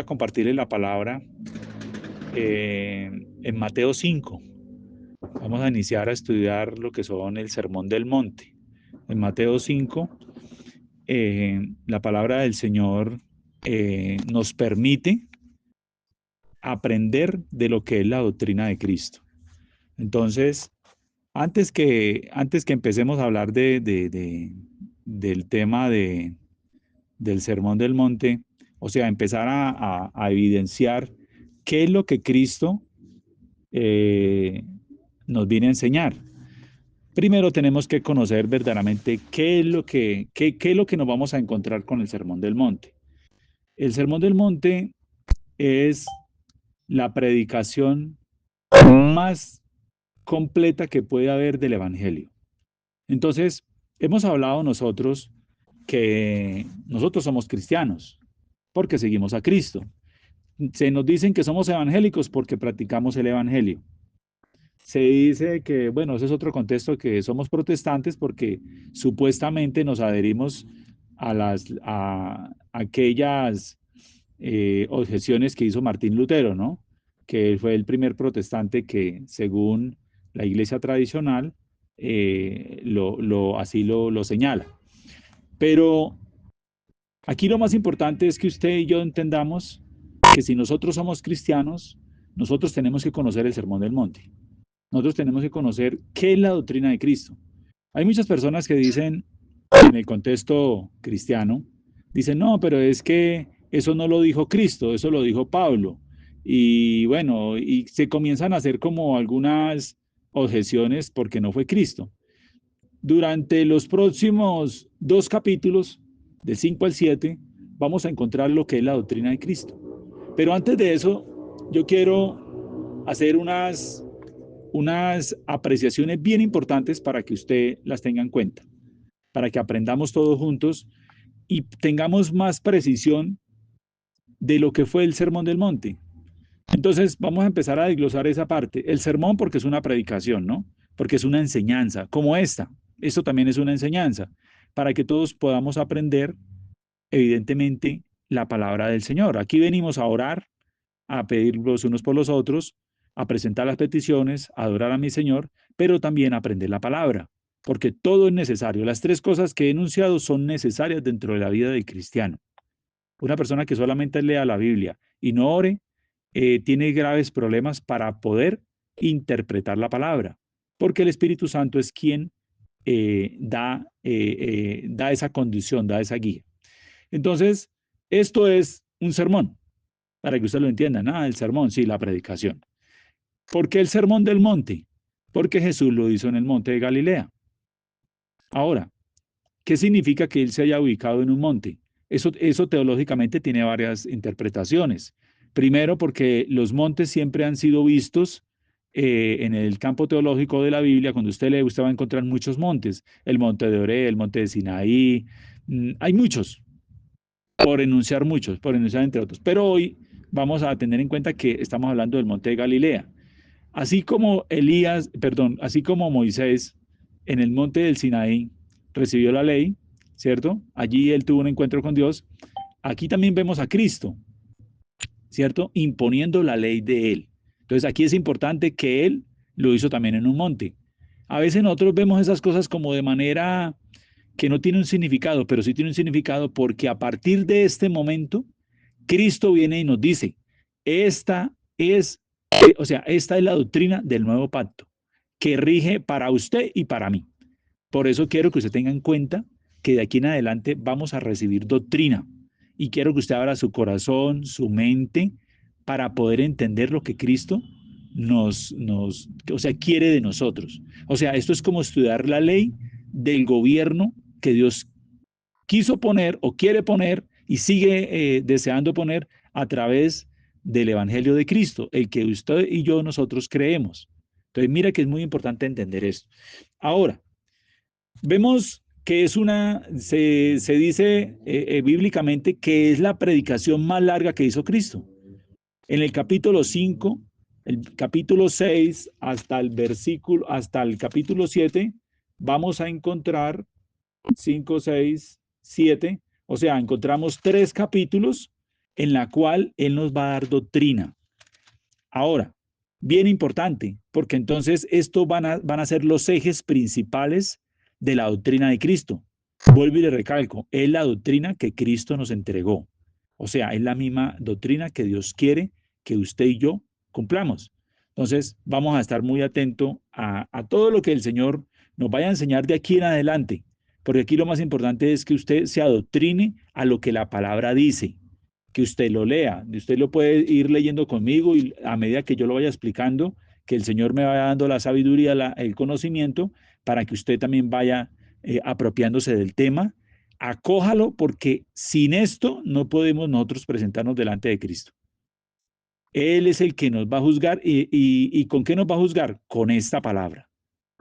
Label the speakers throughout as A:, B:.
A: a compartirles la palabra en Mateo 5. Vamos a iniciar a estudiar lo que son el Sermón del Monte. En Mateo 5, la palabra del Señor nos permite aprender de lo que es la doctrina de Cristo. Entonces, antes que empecemos a hablar del tema del Sermón del Monte, o sea, empezar a evidenciar qué es lo que Cristo eh, nos viene a enseñar. Primero tenemos que conocer verdaderamente qué es lo que nos vamos a encontrar con el Sermón del Monte. El Sermón del Monte es la predicación más completa que puede haber del Evangelio. Entonces, hemos hablado nosotros que nosotros somos cristianos porque seguimos a Cristo. Se nos dicen que somos evangélicos porque practicamos el Evangelio. Se dice que, bueno, ese es otro contexto, que somos protestantes porque supuestamente nos adherimos a aquellas objeciones que hizo Martín Lutero, ¿no? Que él fue el primer protestante que, según la iglesia tradicional, así lo señala. Pero aquí lo más importante es que usted y yo entendamos que si nosotros somos cristianos, nosotros tenemos que conocer el Sermón del Monte. Nosotros tenemos que conocer qué es la doctrina de Cristo. Hay muchas personas que dicen, en el contexto cristiano, dicen, no, pero es que eso no lo dijo Cristo, eso lo dijo Pablo. Y bueno, y se comienzan a hacer como algunas objeciones porque no fue Cristo. Durante los próximos 2 capítulos, del 5 al 7, vamos a encontrar lo que es la doctrina de Cristo. Pero antes de eso, yo quiero hacer unas apreciaciones bien importantes para que usted las tenga en cuenta, para que aprendamos todos juntos y tengamos más precisión de lo que fue el Sermón del Monte. Entonces, vamos a empezar a desglosar esa parte. El sermón porque es una predicación, ¿no? Porque es una enseñanza, como esta. Esto también es una enseñanza, para que todos podamos aprender, evidentemente, la palabra del Señor. Aquí venimos a orar, a pedir los unos por los otros, a presentar las peticiones, a adorar a mi Señor, pero también a aprender la palabra, porque todo es necesario. Las 3 cosas que he enunciado son necesarias dentro de la vida del cristiano. Una persona que solamente lea la Biblia y no ore, tiene graves problemas para poder interpretar la palabra, porque el Espíritu Santo es quien da esa condición, da esa guía. Entonces, esto es un sermón, para que usted lo entienda. Nada, el sermón, sí, la predicación. ¿Por qué el sermón del monte? Porque Jesús lo hizo en el monte de Galilea. Ahora, ¿qué significa que él se haya ubicado en un monte? Eso teológicamente tiene varias interpretaciones. Primero, porque los montes siempre han sido vistos en el campo teológico de la Biblia. Cuando usted lee, usted va a encontrar muchos montes. El monte de Oré, el monte de Sinaí. Hay muchos, por enunciar entre otros. Pero hoy vamos a tener en cuenta que estamos hablando del monte de Galilea. Así como así como Moisés en el monte del Sinaí recibió la ley, ¿cierto? Allí él tuvo un encuentro con Dios. Aquí también vemos a Cristo, ¿cierto? Imponiendo la ley de él. Entonces aquí es importante que él lo hizo también en un monte. A veces nosotros vemos esas cosas como de manera que no tiene un significado, pero sí tiene un significado porque a partir de este momento, Cristo viene y nos dice, esta es, esta es la doctrina del nuevo pacto que rige para usted y para mí. Por eso quiero que usted tenga en cuenta que de aquí en adelante vamos a recibir doctrina y quiero que usted abra su corazón, su mente, para poder entender lo que Cristo quiere de nosotros. O sea, esto es como estudiar la ley del gobierno que Dios quiso poner o quiere poner y sigue deseando poner a través del Evangelio de Cristo, el que usted y yo nosotros creemos. Entonces, mira que es muy importante entender esto. Ahora, vemos que se dice bíblicamente que es la predicación más larga que hizo Cristo. En el capítulo 5, el capítulo 6 hasta el capítulo 7, vamos a encontrar 5, 6, 7, o sea, encontramos 3 capítulos en la cual Él nos va a dar doctrina. Ahora, bien importante, porque entonces esto van a ser los ejes principales de la doctrina de Cristo. Vuelvo y le recalco, es la doctrina que Cristo nos entregó. O sea, es la misma doctrina que Dios quiere que usted y yo cumplamos. Entonces, vamos a estar muy atentos a todo lo que el Señor nos vaya a enseñar de aquí en adelante, porque aquí lo más importante es que usted se adoctrine a lo que la palabra dice, que usted lo lea, usted lo puede ir leyendo conmigo y a medida que yo lo vaya explicando, que el Señor me vaya dando la sabiduría, el conocimiento, para que usted también vaya apropiándose del tema. Acójalo porque sin esto no podemos nosotros presentarnos delante de Cristo. Él es el que nos va a juzgar y ¿con qué nos va a juzgar? Con esta palabra.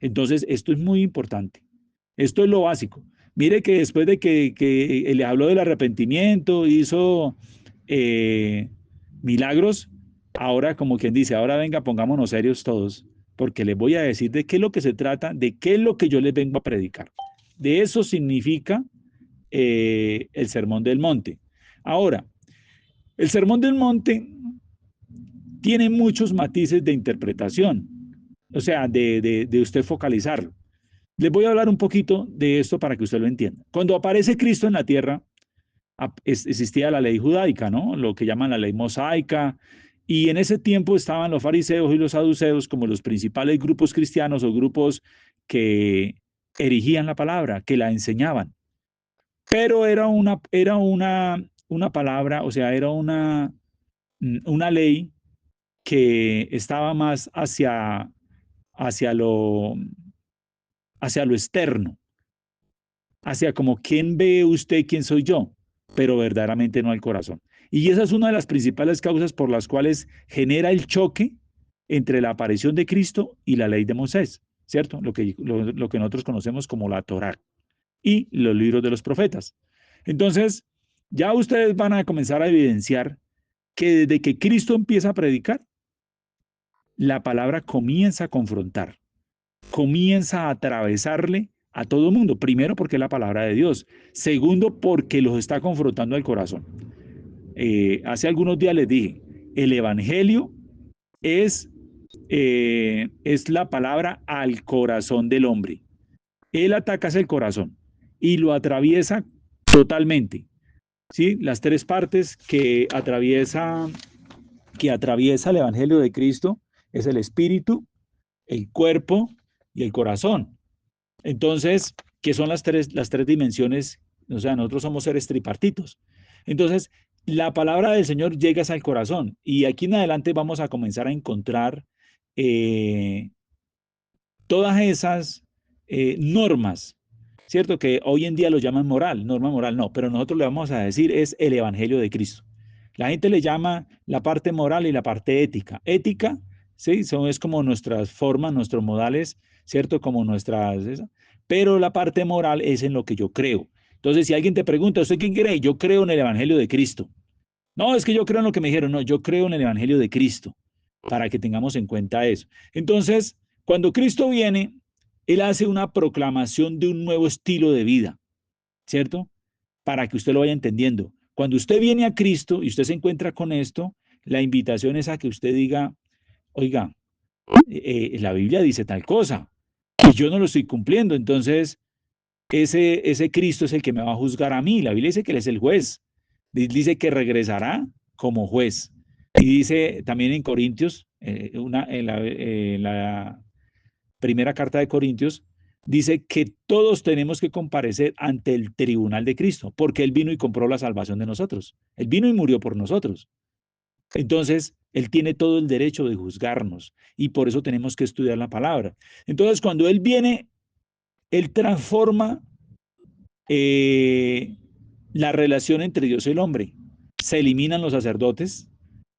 A: Entonces, esto es muy importante. Esto es lo básico. Mire que después de que le habló del arrepentimiento, hizo eh, milagros, ahora como quien dice, ahora venga, pongámonos serios todos, porque les voy a decir de qué es lo que se trata, de qué es lo que yo les vengo a predicar. De eso significa el Sermón del Monte. Ahora, el Sermón del Monte tiene muchos matices de interpretación, o sea, de usted focalizarlo. Les voy a hablar un poquito de esto para que usted lo entienda. Cuando aparece Cristo en la tierra, existía la ley judaica, ¿no? Lo que llaman la ley mosaica, y en ese tiempo estaban los fariseos y los saduceos como los principales grupos cristianos o grupos que erigían la palabra, que la enseñaban. Pero una palabra, o sea, era una ley que estaba más hacia lo, hacia lo externo, hacia como quién ve usted, quién soy yo, pero verdaderamente no al corazón. Y esa es una de las principales causas por las cuales genera el choque entre la aparición de Cristo y la ley de Moisés, ¿cierto? Lo que nosotros conocemos como la Torá y los libros de los profetas. Entonces, ya ustedes van a comenzar a evidenciar que desde que Cristo empieza a predicar, la palabra comienza a confrontar, comienza a atravesarle a todo el mundo. Primero, porque es la palabra de Dios. Segundo, porque los está confrontando al corazón. Hace algunos días les dije, el Evangelio es la palabra al corazón del hombre. Él ataca el corazón y lo atraviesa totalmente. ¿Sí? Las tres partes que atraviesa el Evangelio de Cristo es el espíritu, el cuerpo y el corazón. Entonces, ¿qué son las tres dimensiones? O sea, nosotros somos seres tripartitos. Entonces, la palabra del Señor llega al corazón y aquí en adelante vamos a comenzar a encontrar eh, todas esas normas, ¿cierto? Que hoy en día lo llaman moral, norma moral no, pero nosotros le vamos a decir es el Evangelio de Cristo. La gente le llama la parte moral y la parte ética. Ética, ¿sí? Es como nuestras formas, nuestros modales, ¿cierto? Como pero la parte moral es en lo que yo creo. Entonces, si alguien te pregunta, ¿usted quién cree? Yo creo en el Evangelio de Cristo. No, es que yo creo en lo que me dijeron. No, yo creo en el Evangelio de Cristo, para que tengamos en cuenta eso. Entonces, cuando Cristo viene, Él hace una proclamación de un nuevo estilo de vida, ¿cierto? Para que usted lo vaya entendiendo. Cuando usted viene a Cristo y usted se encuentra con esto, la invitación es a que usted diga, oiga, la Biblia dice tal cosa y yo no lo estoy cumpliendo, entonces ese Cristo es el que me va a juzgar a mí. La Biblia dice que Él es el juez, dice que regresará como juez. Y dice también en Corintios, en la primera carta de Corintios, dice que todos tenemos que comparecer ante el tribunal de Cristo, porque Él vino y compró la salvación de nosotros. Él vino y murió por nosotros. Entonces, Él tiene todo el derecho de juzgarnos y por eso tenemos que estudiar la palabra. Entonces, cuando Él viene, Él transforma eh, la relación entre Dios y el hombre. Se eliminan los sacerdotes,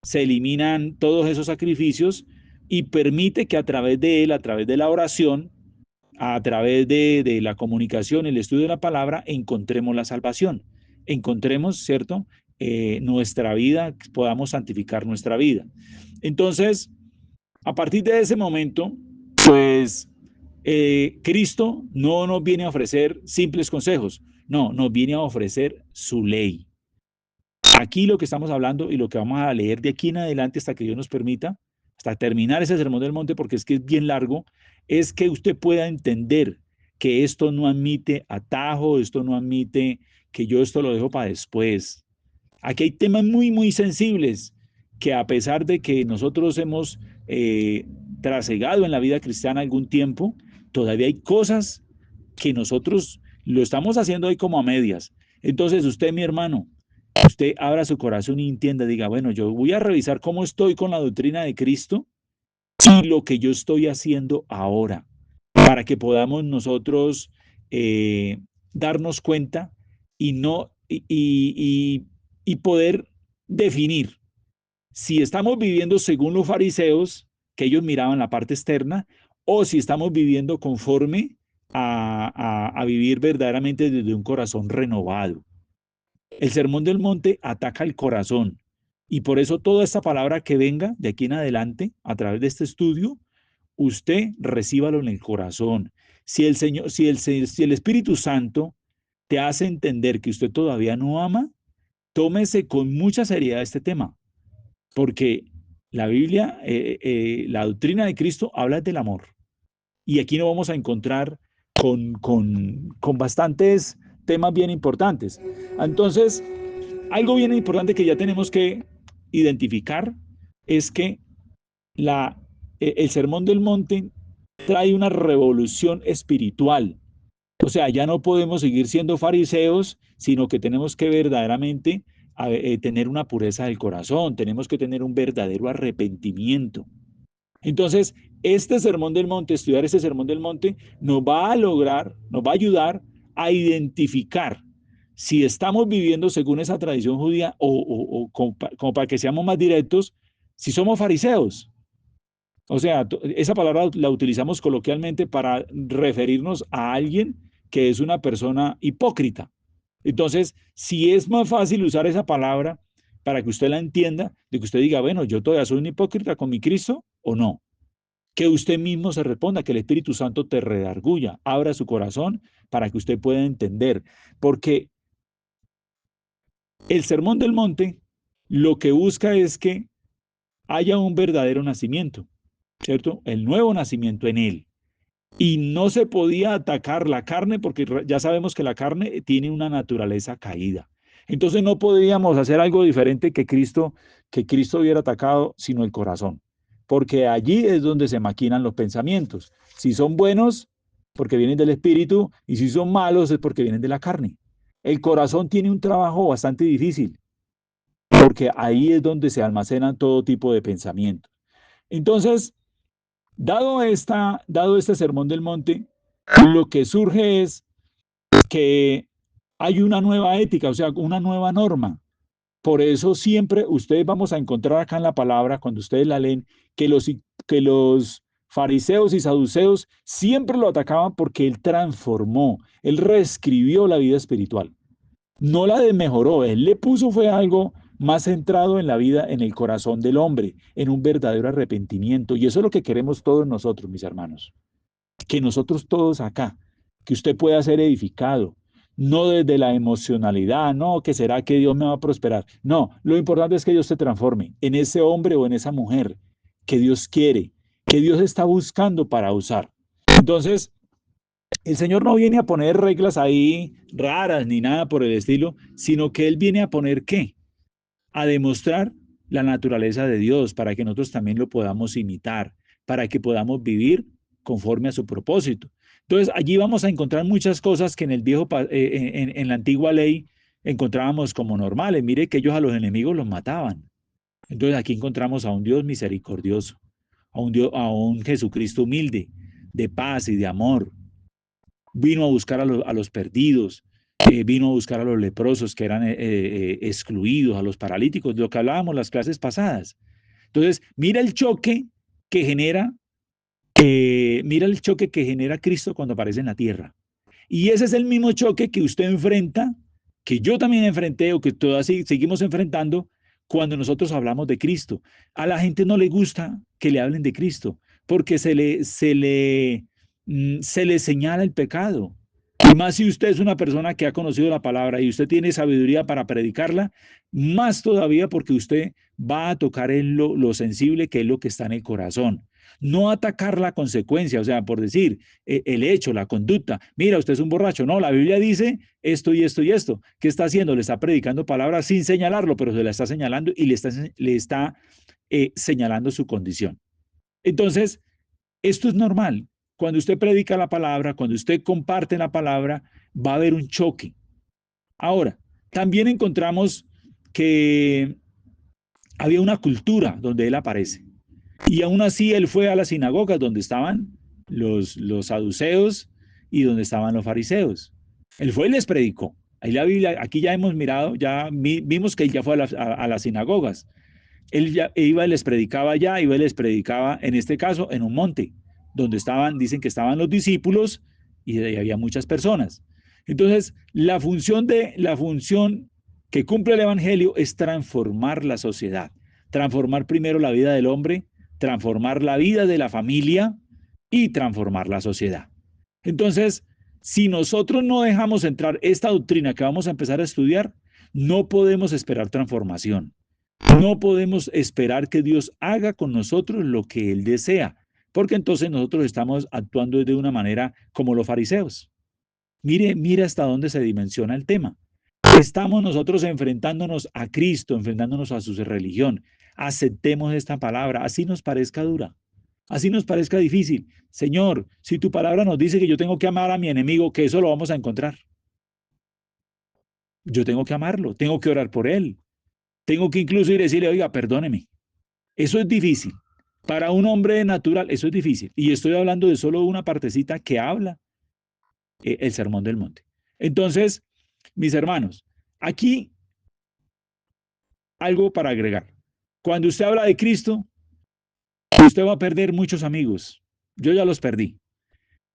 A: se eliminan todos esos sacrificios y permite que a través de Él, a través de la oración, a través de la comunicación, el estudio de la palabra, encontremos la salvación, encontremos, ¿cierto? Nuestra vida, podamos santificar nuestra vida. Entonces, a partir de ese momento, pues Cristo no nos viene a ofrecer simples consejos, no, nos viene a ofrecer su ley. Aquí lo que estamos hablando y lo que vamos a leer de aquí en adelante hasta que Dios nos permita, hasta terminar ese Sermón del Monte, porque es que es bien largo, es que usted pueda entender que esto no admite atajo, esto no admite que yo esto lo dejo para después. Aquí hay temas muy, muy sensibles que a pesar de que nosotros hemos trasegado en la vida cristiana algún tiempo, todavía hay cosas que nosotros lo estamos haciendo ahí como a medias. Entonces usted, mi hermano, usted abra su corazón y entienda, diga, bueno, yo voy a revisar cómo estoy con la doctrina de Cristo y lo que yo estoy haciendo ahora, para que podamos nosotros darnos cuenta y no y poder definir si estamos viviendo según los fariseos, que ellos miraban la parte externa, o si estamos viviendo conforme a vivir verdaderamente desde un corazón renovado. El Sermón del Monte ataca el corazón y por eso toda esta palabra que venga de aquí en adelante a través de este estudio, usted recíbalo en el corazón. Si el Señor, si el Espíritu Santo te hace entender que usted todavía no ama, tómese con mucha seriedad este tema, porque la Biblia, la doctrina de Cristo habla del amor. Y aquí nos vamos a encontrar con bastantes temas bien importantes. Entonces, algo bien importante que ya tenemos que identificar es que el Sermón del Monte trae una revolución espiritual. O sea, ya no podemos seguir siendo fariseos, sino que tenemos que verdaderamente tener una pureza del corazón, tenemos que tener un verdadero arrepentimiento. Entonces, este Sermón del Monte, estudiar este Sermón del Monte, nos va a lograr, nos va a ayudar a identificar si estamos viviendo según esa tradición judía o como para que seamos más directos, si somos fariseos. O sea, esa palabra la utilizamos coloquialmente para referirnos a alguien que es una persona hipócrita. Entonces, si es más fácil usar esa palabra para que usted la entienda, de que usted diga, bueno, yo todavía soy un hipócrita con mi Cristo o no. Que usted mismo se responda, que el Espíritu Santo te redarguya, abra su corazón para que usted pueda entender. Porque el Sermón del Monte lo que busca es que haya un verdadero nacimiento, ¿cierto? El nuevo nacimiento en él. Y no se podía atacar la carne porque ya sabemos que la carne tiene una naturaleza caída. Entonces no podíamos hacer algo diferente que Cristo hubiera atacado, sino el corazón. Porque allí es donde se maquinan los pensamientos. Si son buenos, porque vienen del espíritu, y si son malos, es porque vienen de la carne. El corazón tiene un trabajo bastante difícil, porque ahí es donde se almacenan todo tipo de pensamientos. Entonces, dado este sermón del monte, lo que surge es que hay una nueva ética, o sea, una nueva norma. Por eso siempre ustedes vamos a encontrar acá en la palabra, cuando ustedes la leen, que los fariseos y saduceos siempre lo atacaban porque él transformó, él reescribió la vida espiritual. No la desmejoró, él le puso fue algo más centrado en la vida, en el corazón del hombre, en un verdadero arrepentimiento. Y eso es lo que queremos todos nosotros, mis hermanos. Que nosotros todos acá, que usted pueda ser edificado, no desde la emocionalidad, no, que será que Dios me va a prosperar. No, lo importante es que Dios se transforme en ese hombre o en esa mujer que Dios quiere, que Dios está buscando para usar. Entonces, el Señor no viene a poner reglas ahí raras ni nada por el estilo, sino que Él viene a poner ¿qué? A demostrar la naturaleza de Dios para que nosotros también lo podamos imitar, para que podamos vivir conforme a su propósito. Entonces, allí vamos a encontrar muchas cosas que en el viejo, en la antigua ley encontrábamos como normales. Mire que ellos a los enemigos los mataban. Entonces, aquí encontramos a un Dios misericordioso, a un Jesucristo humilde, de paz y de amor. Vino a buscar a los perdidos, vino a buscar a los leprosos que eran excluidos, a los paralíticos, de lo que hablábamos las clases pasadas. Entonces, mira el choque que genera Cristo cuando aparece en la tierra. Y ese es el mismo choque que usted enfrenta, que yo también enfrenté o que todas seguimos enfrentando cuando nosotros hablamos de Cristo. A la gente no le gusta que le hablen de Cristo porque se le señala el pecado. Más si usted es una persona que ha conocido la palabra y usted tiene sabiduría para predicarla, más todavía porque usted va a tocar en lo sensible que es lo que está en el corazón. No atacar la consecuencia, o sea, por decir, el hecho, la conducta. Mira, usted es un borracho. No, la Biblia dice esto y esto y esto. ¿Qué está haciendo? Le está predicando palabras sin señalarlo, pero se la está señalando y le está señalando su condición. Entonces, esto es normal. Cuando usted predica la palabra, cuando usted comparte la palabra, va a haber un choque. Ahora, también encontramos que había una cultura donde él aparece. Y aún así él fue a las sinagogas donde estaban los saduceos y donde estaban los fariseos. Él fue y les predicó. Ahí la Biblia, aquí ya hemos mirado, ya vimos que él ya fue a las sinagogas. Él ya iba y les predicaba allá, iba y les predicaba, en este caso, en un monte, donde estaban, dicen que estaban los discípulos y había muchas personas. Entonces, la función que cumple el Evangelio es transformar la sociedad, transformar primero la vida del hombre, transformar la vida de la familia y transformar la sociedad. Entonces, si nosotros no dejamos entrar esta doctrina que vamos a empezar a estudiar, no podemos esperar transformación. No podemos esperar que Dios haga con nosotros lo que Él desea, porque entonces nosotros estamos actuando de una manera como los fariseos. Mire hasta dónde se dimensiona el tema. Estamos nosotros enfrentándonos a Cristo, enfrentándonos a su religión. Aceptemos esta palabra, así nos parezca dura, así nos parezca difícil. Señor, si tu palabra nos dice que yo tengo que amar a mi enemigo, que eso lo vamos a encontrar. Yo tengo que amarlo, tengo que orar por él, tengo que incluso ir a decirle, oiga, perdóneme. Eso es difícil. Para un hombre natural, eso es difícil. Y estoy hablando de solo una partecita que habla el Sermón del Monte. Entonces, mis hermanos, aquí algo para agregar. Cuando usted habla de Cristo, usted va a perder muchos amigos. Yo ya los perdí.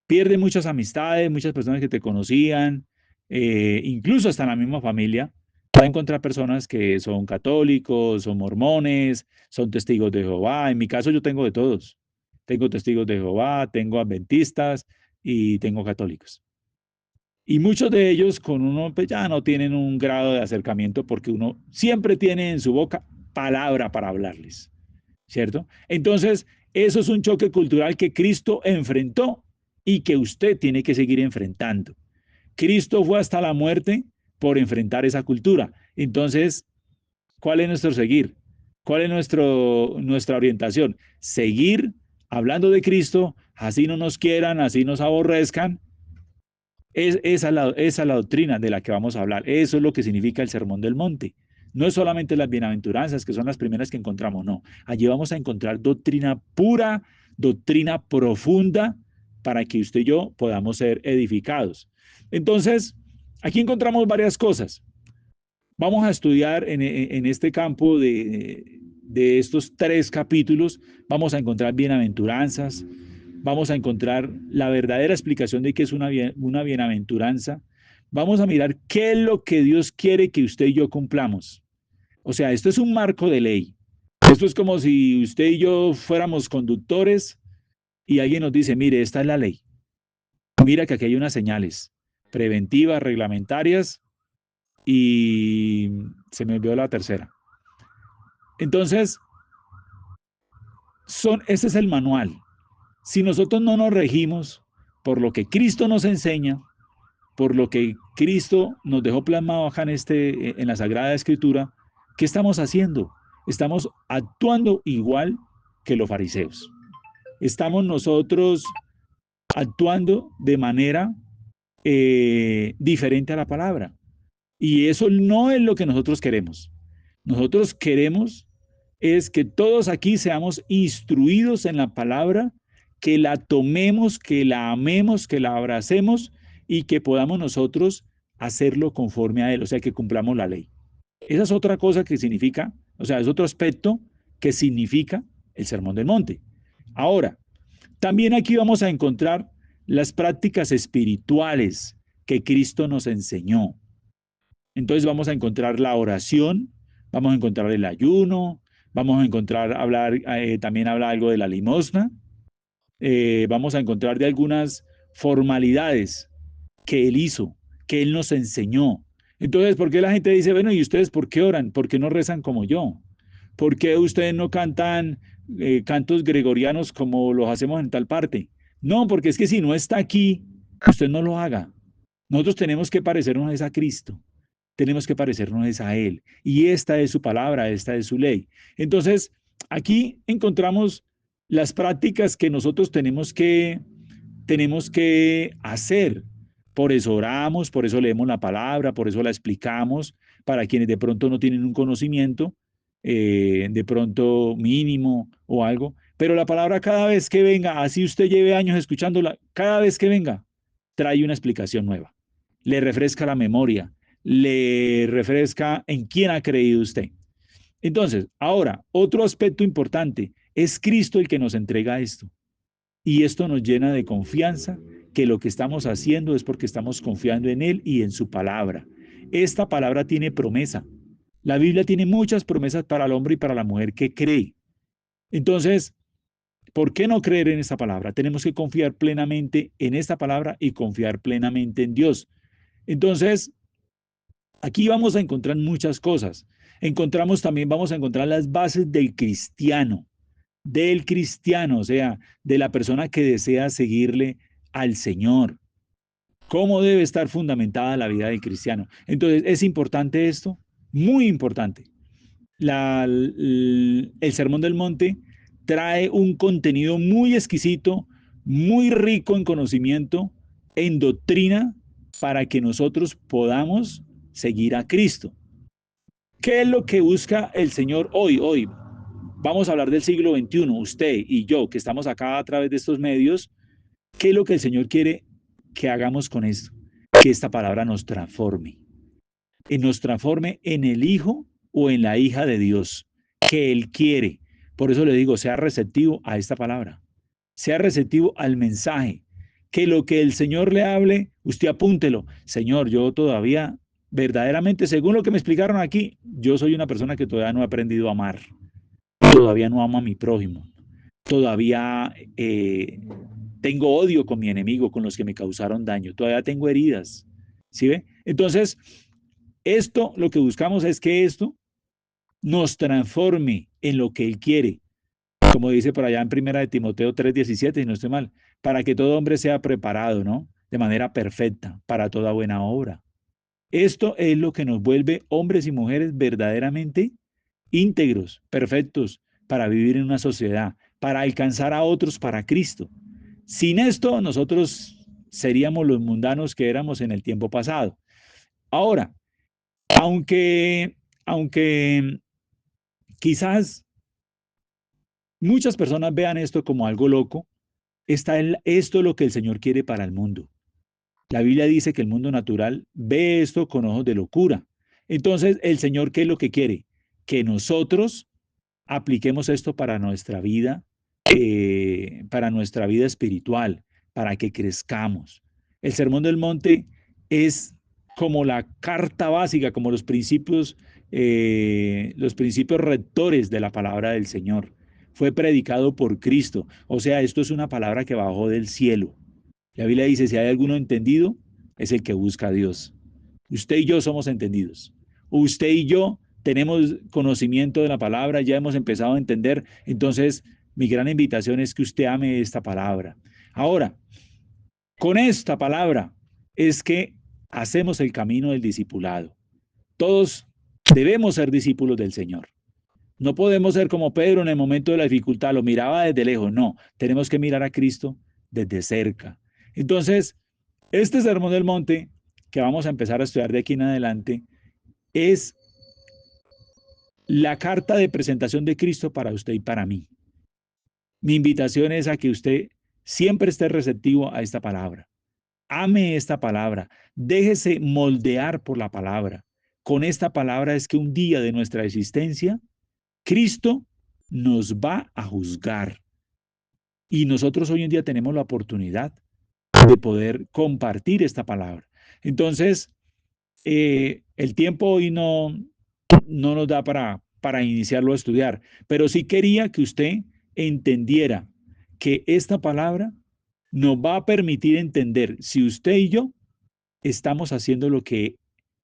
A: Pierde muchas amistades, muchas personas que te conocían, incluso hasta en la misma familia. Va a encontrar personas que son católicos, son mormones, son testigos de Jehová. En mi caso yo tengo de todos. Tengo testigos de Jehová, tengo adventistas y tengo católicos. Y muchos de ellos con uno pues ya no tienen un grado de acercamiento porque uno siempre tiene en su boca palabra para hablarles, ¿cierto? Entonces, eso es un choque cultural que Cristo enfrentó y que usted tiene que seguir enfrentando. Cristo fue hasta la muerte por enfrentar esa cultura. Entonces, ¿cuál es nuestro seguir? ¿Cuál es nuestra orientación? Seguir hablando de Cristo, así no nos quieran, así nos aborrezcan. Esa es la doctrina de la que vamos a hablar. Eso es lo que significa el Sermón del Monte. No es solamente las bienaventuranzas, que son las primeras que encontramos, no. Allí vamos a encontrar doctrina pura, doctrina profunda, para que usted y yo podamos ser edificados. Entonces, aquí encontramos varias cosas. Vamos a estudiar en este campo de estos 3 capítulos, vamos a encontrar bienaventuranzas, vamos a encontrar la verdadera explicación de qué es una bienaventuranza, vamos a mirar qué es lo que Dios quiere que usted y yo cumplamos. O sea, esto es un marco de ley. Esto es como si usted y yo fuéramos conductores y alguien nos dice, mire, esta es la ley. Mira que aquí hay unas señales preventivas, reglamentarias y se me olvidó la tercera. Entonces, ese es el manual. Si nosotros no nos regimos por lo que Cristo nos enseña, por lo que Cristo nos dejó plasmado acá en la Sagrada Escritura, ¿qué estamos haciendo? Estamos actuando igual que los fariseos. Estamos nosotros actuando de manera diferente a la palabra. Y eso no es lo que nosotros queremos. Nosotros queremos es que todos aquí seamos instruidos en la palabra, que la tomemos, que la amemos, que la abracemos y que podamos nosotros hacerlo conforme a él, o sea, que cumplamos la ley. Esa es otra cosa que significa, o sea, es otro aspecto que significa el Sermón del Monte. Ahora, también aquí vamos a encontrar las prácticas espirituales que Cristo nos enseñó. Entonces vamos a encontrar la oración, vamos a encontrar el ayuno, vamos a encontrar, también habla algo de la limosna, vamos a encontrar de algunas formalidades que Él hizo, que Él nos enseñó. Entonces, ¿por qué la gente dice, bueno, ¿y ustedes por qué oran? ¿Por qué no rezan como yo? ¿Por qué ustedes no cantan cantos gregorianos como los hacemos en tal parte? No, porque es que si no está aquí, usted no lo haga. Nosotros tenemos que parecernos a Cristo, tenemos que parecernos a Él. Y esta es su palabra, esta es su ley. Entonces, aquí encontramos las prácticas que nosotros tenemos que hacer. Por eso oramos, por eso leemos la palabra, por eso la explicamos, para quienes de pronto no tienen un conocimiento, de pronto mínimo o algo. Pero la palabra cada vez que venga, así usted lleve años escuchándola, cada vez que venga, trae una explicación nueva. Le refresca la memoria, le refresca en quién ha creído usted. Entonces, ahora, otro aspecto importante, es Cristo el que nos entrega esto. Y esto nos llena de confianza, que lo que estamos haciendo es porque estamos confiando en Él y en su palabra. Esta palabra tiene promesa. La Biblia tiene muchas promesas para el hombre y para la mujer que cree. Entonces, ¿por qué no creer en esta palabra? Tenemos que confiar plenamente en esta palabra y confiar plenamente en Dios. Entonces, aquí vamos a encontrar muchas cosas. Vamos a encontrar las bases del cristiano, o sea, de la persona que desea seguirle al Señor. ¿Cómo debe estar fundamentada la vida del cristiano? Entonces, ¿es importante esto? Muy importante. El Sermón del Monte trae un contenido muy exquisito, muy rico en conocimiento, en doctrina, para que nosotros podamos seguir a Cristo. ¿Qué es lo que busca el Señor hoy? Hoy vamos a hablar del siglo XXI, usted y yo, que estamos acá a través de estos medios. ¿Qué es lo que el Señor quiere que hagamos con esto? Que esta palabra nos transforme, y nos transforme en el hijo o en la hija de Dios, que Él quiere. Por eso le digo, sea receptivo a esta palabra, sea receptivo al mensaje, que lo que el Señor le hable, usted apúntelo. Señor, yo todavía, verdaderamente, según lo que me explicaron aquí, yo soy una persona que todavía no he aprendido a amar, todavía no amo a mi prójimo, todavía tengo odio con mi enemigo, con los que me causaron daño, todavía tengo heridas. ¿Sí ve? Entonces, esto, lo que buscamos es que esto nos transforme en lo que Él quiere, como dice por allá en primera de Timoteo 3:17, si no estoy mal, para que todo hombre sea preparado, ¿no? De manera perfecta para toda buena obra. Esto es lo que nos vuelve hombres y mujeres verdaderamente íntegros, perfectos, para vivir en una sociedad, para alcanzar a otros para Cristo. Sin esto, nosotros seríamos los mundanos que éramos en el tiempo pasado. Ahora, aunque, aunque quizás muchas personas vean esto como algo loco, esto es lo que el Señor quiere para el mundo. La Biblia dice que el mundo natural ve esto con ojos de locura. Entonces, el Señor, ¿qué es lo que quiere? Que nosotros apliquemos esto para nuestra vida espiritual, para que crezcamos. El Sermón del Monte es como la carta básica, como los principios rectores de la palabra del Señor. Fue predicado por Cristo. O sea, esto es una palabra que bajó del cielo. La Biblia dice, si hay alguno entendido, es el que busca a Dios. Usted y yo somos entendidos. Usted y yo tenemos conocimiento de la palabra, ya hemos empezado a entender. Entonces, mi gran invitación es que usted ame esta palabra. Ahora, con esta palabra es que hacemos el camino del discipulado. Todos debemos ser discípulos del Señor. No podemos ser como Pedro en el momento de la dificultad, lo miraba desde lejos. No, tenemos que mirar a Cristo desde cerca. Entonces, este Sermón del Monte que vamos a empezar a estudiar de aquí en adelante es la carta de presentación de Cristo para usted y para mí. Mi invitación es a que usted siempre esté receptivo a esta palabra. Ame esta palabra. Déjese moldear por la palabra. Con esta palabra es que un día de nuestra existencia, Cristo nos va a juzgar. Y nosotros hoy en día tenemos la oportunidad de poder compartir esta palabra. Entonces, el tiempo hoy no nos da para iniciarlo a estudiar, pero sí quería que usted entendiera que esta palabra nos va a permitir entender si usted y yo estamos haciendo lo que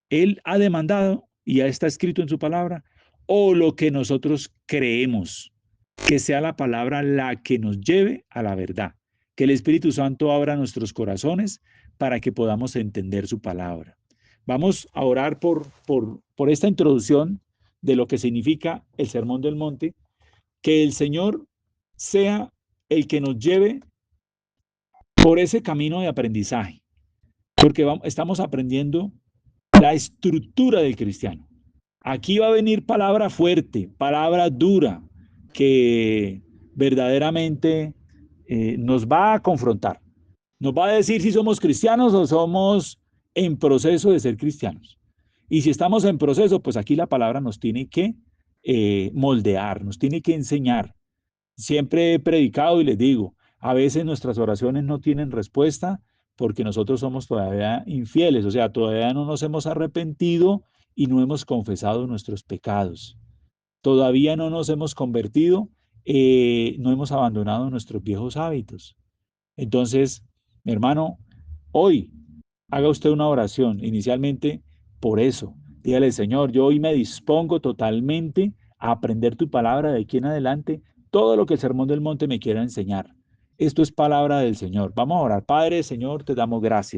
A: Él ha demandado y ya está escrito en su palabra, o lo que nosotros creemos, que sea la palabra la que nos lleve a la verdad, que el Espíritu Santo abra nuestros corazones para que podamos entender su palabra. Vamos a orar por esta introducción de lo que significa el Sermón del Monte, que el Señor sea el que nos lleve por ese camino de aprendizaje, porque estamos aprendiendo la estructura del cristiano. Aquí va a venir palabra fuerte, palabra dura, que verdaderamente nos va a confrontar. Nos va a decir si somos cristianos o somos en proceso de ser cristianos. Y si estamos en proceso, pues aquí la palabra nos tiene que moldear, nos tiene que enseñar. Siempre he predicado y les digo, a veces nuestras oraciones no tienen respuesta porque nosotros somos todavía infieles, o sea, todavía no nos hemos arrepentido y no hemos confesado nuestros pecados. Todavía no nos hemos convertido, no hemos abandonado nuestros viejos hábitos. Entonces, mi hermano, hoy haga usted una oración inicialmente por eso. Dígale, Señor, yo hoy me dispongo totalmente a aprender tu palabra de aquí en adelante, todo lo que el Sermón del Monte me quiera enseñar. Esto es palabra del Señor. Vamos a orar. Padre, Señor, te damos gracias.